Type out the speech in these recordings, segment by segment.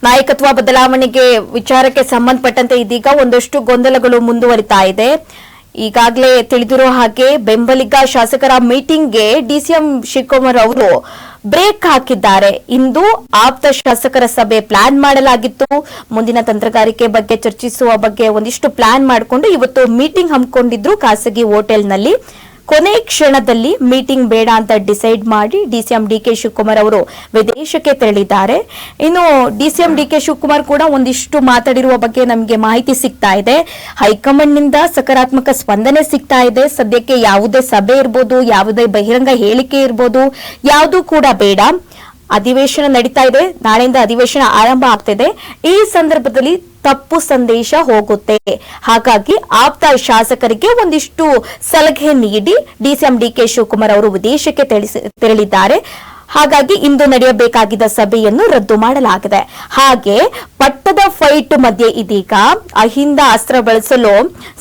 ನಾಯಕತ್ವ ಬದಲಾವಣೆಗೆ ವಿಚಾರಕ್ಕೆ ಸಂಬಂಧಪಟ್ಟಂತೆ ಇದೀಗ ಒಂದಷ್ಟು ಗೊಂದಲಗಳು ಮುಂದುವರಿತಾ ಇದೆ. ಈಗಾಗಲೇ ತಿಳಿದಿರೋ ಹಾಗೆ ಬೆಂಬಲಿಗ ಶಾಸಕರ ಮೀಟಿಂಗ್ಗೆ ಡಿಸಿಎಂ ಶಿವಕುಮಾರ್ ಅವರು ಬ್ರೇಕ್ ಹಾಕಿದ್ದಾರೆ. ಇಂದು ಆಪ್ತ ಶಾಸಕರ ಸಭೆ ಪ್ಲಾನ್ ಮಾಡಲಾಗಿತ್ತು. ಮುಂದಿನ ತಂತ್ರಗಾರಿಕೆ ಬಗ್ಗೆ ಚರ್ಚಿಸುವ ಬಗ್ಗೆ ಒಂದಿಷ್ಟು ಪ್ಲಾನ್ ಮಾಡಿಕೊಂಡು ಇವತ್ತು ಮೀಟಿಂಗ್ ಹಮ್ಮಿಕೊಂಡಿದ್ರು ಖಾಸಗಿ ಹೋಟೆಲ್ನಲ್ಲಿ. ಕೊನೆ ಕ್ಷಣದಲ್ಲಿ ಮೀಟಿಂಗ್ ಬೇಡ ಅಂತ ಡಿಸೈಡ್ ಮಾಡಿ ಡಿಸಿಎಂ ಡಿಕೆ ಶಿವಕುಮಾರ್ ಅವರು ವಿದೇಶಕ್ಕೆ ತೆರಳಿದ್ದಾರೆ. ಇನ್ನು ಡಿಸಿಎಂ ಡಿಕೆ ಶಿವಕುಮಾರ್ ಕೂಡ ಒಂದಿಷ್ಟು ಮಾತಾಡಿರುವ ಬಗ್ಗೆ ನಮಗೆ ಮಾಹಿತಿ ಸಿಗ್ತಾ ಇದೆ. ಹೈಕಮಾಂಡ್ ನಿಂದ ಸಕಾರಾತ್ಮಕ ಸ್ಪಂದನೆ ಸಿಗ್ತಾ ಇದೆ. ಸದ್ಯಕ್ಕೆ ಯಾವುದೇ ಸಭೆ ಇರ್ಬೋದು, ಯಾವುದೇ ಬಹಿರಂಗ ಹೇಳಿಕೆ ಇರ್ಬೋದು, ಯಾವುದೂ ಕೂಡ ಬೇಡ. ಅಧಿವೇಶನ ನಡೀತಾ ಇದೆ, ನಾಳೆಯಿಂದ ಅಧಿವೇಶನ ಆರಂಭ ಆಗ್ತಿದೆ. ಈ ಸಂದರ್ಭದಲ್ಲಿ ತಪ್ಪು ಸಂದೇಶ ಹೋಗುತ್ತೆ. ಹಾಗಾಗಿ ಆಪ್ತ ಶಾಸಕರಿಗೆ ಒಂದಿಷ್ಟು ಸಲಹೆ ನೀಡಿ ಡಿಸಿಎಂ ಡಿಕೆ ಶಿವಕುಮಾರ್ ಅವರು ವಿದೇಶಕ್ಕೆ ತೆರಳಿದ್ದಾರೆ. ಹಾಗಾಗಿ ಇಂದು ನಡೆಯಬೇಕಾಗಿದ್ದ ಸಭೆಯನ್ನು ರದ್ದು ಮಾಡಲಾಗಿದೆ. ಹಾಗೆ ಪಟ್ಟದ ಫೈಟ್ ಮಧ್ಯೆ ಇದೀಗ ಅಹಿಂದ ಅಸ್ತ್ರ ಬಳಸಲು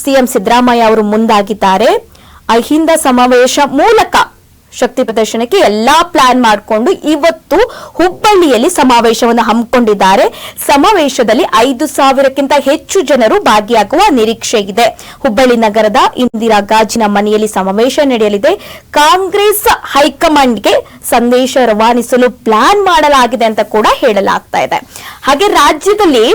ಸಿಎಂ ಸಿದ್ದರಾಮಯ್ಯ ಅವರು ಮುಂದಾಗಿದ್ದಾರೆ. ಅಹಿಂದ ಸಮಾವೇಶ ಮೂಲಕ ಶಕ್ತಿ ಪ್ರದರ್ಶನಕ್ಕೆ ಎಲ್ಲಾ ಪ್ಲಾನ್ ಮಾಡಿಕೊಂಡು ಇವತ್ತು ಹುಬ್ಬಳ್ಳಿಯಲ್ಲಿ ಸಮಾವೇಶವನ್ನು ಹಮ್ಮಿಕೊಂಡಿದ್ದಾರೆ. ಸಮಾವೇಶದಲ್ಲಿ 5,000ಕ್ಕಿಂತ ಹೆಚ್ಚು ಜನರು ಭಾಗಿಯಾಗುವ ನಿರೀಕ್ಷೆ ಇದೆ. ಹುಬ್ಬಳ್ಳಿ ನಗರದ ಇಂದಿರಾ ಗಾಜಿನ ಮನೆಯಲ್ಲಿ ಸಮಾವೇಶ ನಡೆಯಲಿದೆ. ಕಾಂಗ್ರೆಸ್ ಹೈಕಮಾಂಡ್ಗೆ ಸಂದೇಶ ರವಾನಿಸಲು ಪ್ಲಾನ್ ಮಾಡಲಾಗಿದೆ ಅಂತ ಕೂಡ ಹೇಳಲಾಗ್ತಾ ಇದೆ. ಹಾಗೆ ರಾಜ್ಯದಲ್ಲಿ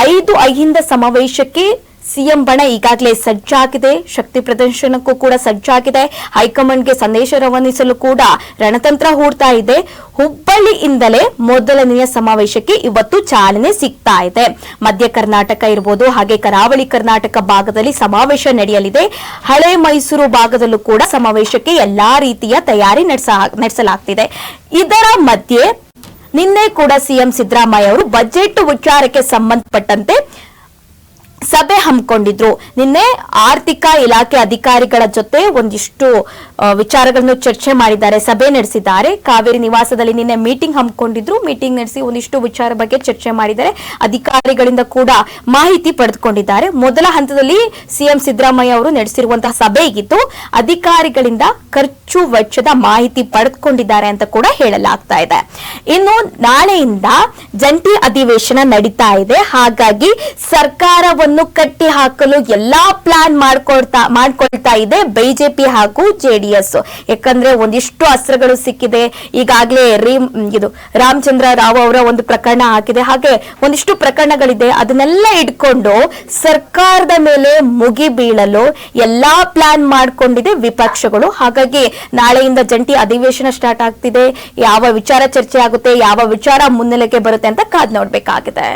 5 ಅಹಿಂದ ಸಮಾವೇಶಕ್ಕೆ ಸಿಎಂ ಬಣ ಈಗಾಗಲೇ ಸಜ್ಜಾಗಿದೆ. ಶಕ್ತಿ ಪ್ರದರ್ಶನಕ್ಕೂ ಕೂಡ ಸಜ್ಜಾಗಿದೆ. ಹೈಕಮಾಂಡ್ಗೆ ಸಂದೇಶ ರವಾನಿಸಲು ಕೂಡ ರಣತಂತ್ರ ಹೂಡ್ತಾ ಇದೆ. ಹುಬ್ಬಳ್ಳಿಯಿಂದಲೇ ಮೊದಲನೆಯ ಸಮಾವೇಶಕ್ಕೆ ಇವತ್ತು ಚಾಲನೆ ಸಿಗ್ತಾ ಇದೆ. ಮಧ್ಯ ಕರ್ನಾಟಕ ಇರಬಹುದು, ಹಾಗೆ ಕರಾವಳಿ ಕರ್ನಾಟಕ ಭಾಗದಲ್ಲಿ ಸಮಾವೇಶ ನಡೆಯಲಿದೆ. ಹಳೆ ಮೈಸೂರು ಭಾಗದಲ್ಲೂ ಕೂಡ ಸಮಾವೇಶಕ್ಕೆ ಎಲ್ಲಾ ರೀತಿಯ ತಯಾರಿ ನಡೆಸಲಾಗ್ತಿದೆ. ಇದರ ಮಧ್ಯೆ ನಿನ್ನೆ ಕೂಡ ಸಿಎಂ ಸಿದ್ದರಾಮಯ್ಯ ಅವರು ಬಜೆಟ್ ವಿಚಾರಕ್ಕೆ ಸಂಬಂಧಪಟ್ಟಂತೆ ಸಭೆ ಹಮ್ಮಿಕೊಂಡಿದ್ರು. ನಿನ್ನೆ ಆರ್ಥಿಕ ಇಲಾಖೆ ಅಧಿಕಾರಿಗಳ ಜೊತೆ ಒಂದಿಷ್ಟು ವಿಚಾರಗಳನ್ನು ಚರ್ಚೆ ಮಾಡಿದ್ದಾರೆ, ಸಭೆ ನಡೆಸಿದ್ದಾರೆ. ಕಾವೇರಿ ನಿವಾಸದಲ್ಲಿ ನಿನ್ನೆ ಮೀಟಿಂಗ್ ಹಮ್ಮಿಕೊಂಡಿದ್ರು. ಮೀಟಿಂಗ್ ನಡೆಸಿ ಒಂದಿಷ್ಟು ವಿಚಾರ ಬಗ್ಗೆ ಚರ್ಚೆ ಮಾಡಿದ್ದಾರೆ. ಅಧಿಕಾರಿಗಳಿಂದ ಕೂಡ ಮಾಹಿತಿ ಪಡೆದುಕೊಂಡಿದ್ದಾರೆ. ಮೊದಲ ಹಂತದಲ್ಲಿ ಸಿಎಂ ಸಿದ್ದರಾಮಯ್ಯ ಅವರು ನಡೆಸಿರುವಂತಹ ಸಭೆ ಇತ್ತು. ಅಧಿಕಾರಿಗಳಿಂದ ಖರ್ಚು ವೆಚ್ಚದ ಮಾಹಿತಿ ಪಡೆದುಕೊಂಡಿದ್ದಾರೆ ಅಂತ ಕೂಡ ಹೇಳಲಾಗ್ತಾ ಇದೆ. ಇನ್ನು ನಾಳೆಯಿಂದ ಜಂಟಿ ಅಧಿವೇಶನ ನಡೀತಾ ಇದೆ. ಹಾಗಾಗಿ ಸರ್ಕಾರವನ್ನು ಕಟ್ಟಿ ಹಾಕಲು ಎಲ್ಲಾ ಪ್ಲಾನ್ ಮಾಡ್ಕೊಳ್ತಾ ಇದೆ ಬಿಜೆಪಿ ಹಾಗೂ ಜೆಡಿಎಸ್. ಯಾಕಂದ್ರೆ ಒಂದಿಷ್ಟು ಅಸ್ತ್ರಗಳು ಸಿಕ್ಕಿದೆ. ಈಗಾಗಲೇ ರಾಮಚಂದ್ರ ರಾವ್ ಅವರ ಒಂದು ಪ್ರಕರಣ ಹಾಕಿದೆ. ಹಾಗೆ ಒಂದಿಷ್ಟು ಪ್ರಕರಣಗಳಿದೆ. ಅದನ್ನೆಲ್ಲ ಇಟ್ಕೊಂಡು ಸರ್ಕಾರದ ಮೇಲೆ ಮುಗಿ ಬೀಳಲು ಎಲ್ಲಾ ಪ್ಲಾನ್ ಮಾಡ್ಕೊಂಡಿದೆ ವಿಪಕ್ಷಗಳು. ಹಾಗಾಗಿ ನಾಳೆಯಿಂದ ಜಂಟಿ ಅಧಿವೇಶನ ಸ್ಟಾರ್ಟ್ ಆಗ್ತಿದೆ. ಯಾವ ವಿಚಾರ ಚರ್ಚೆ ಆಗುತ್ತೆ, ಯಾವ ವಿಚಾರ ಮುನ್ನೆಲೆಗೆ ಬರುತ್ತೆ ಅಂತ ಕಾದ್ ನೋಡ್ಬೇಕಾಗಿದೆ.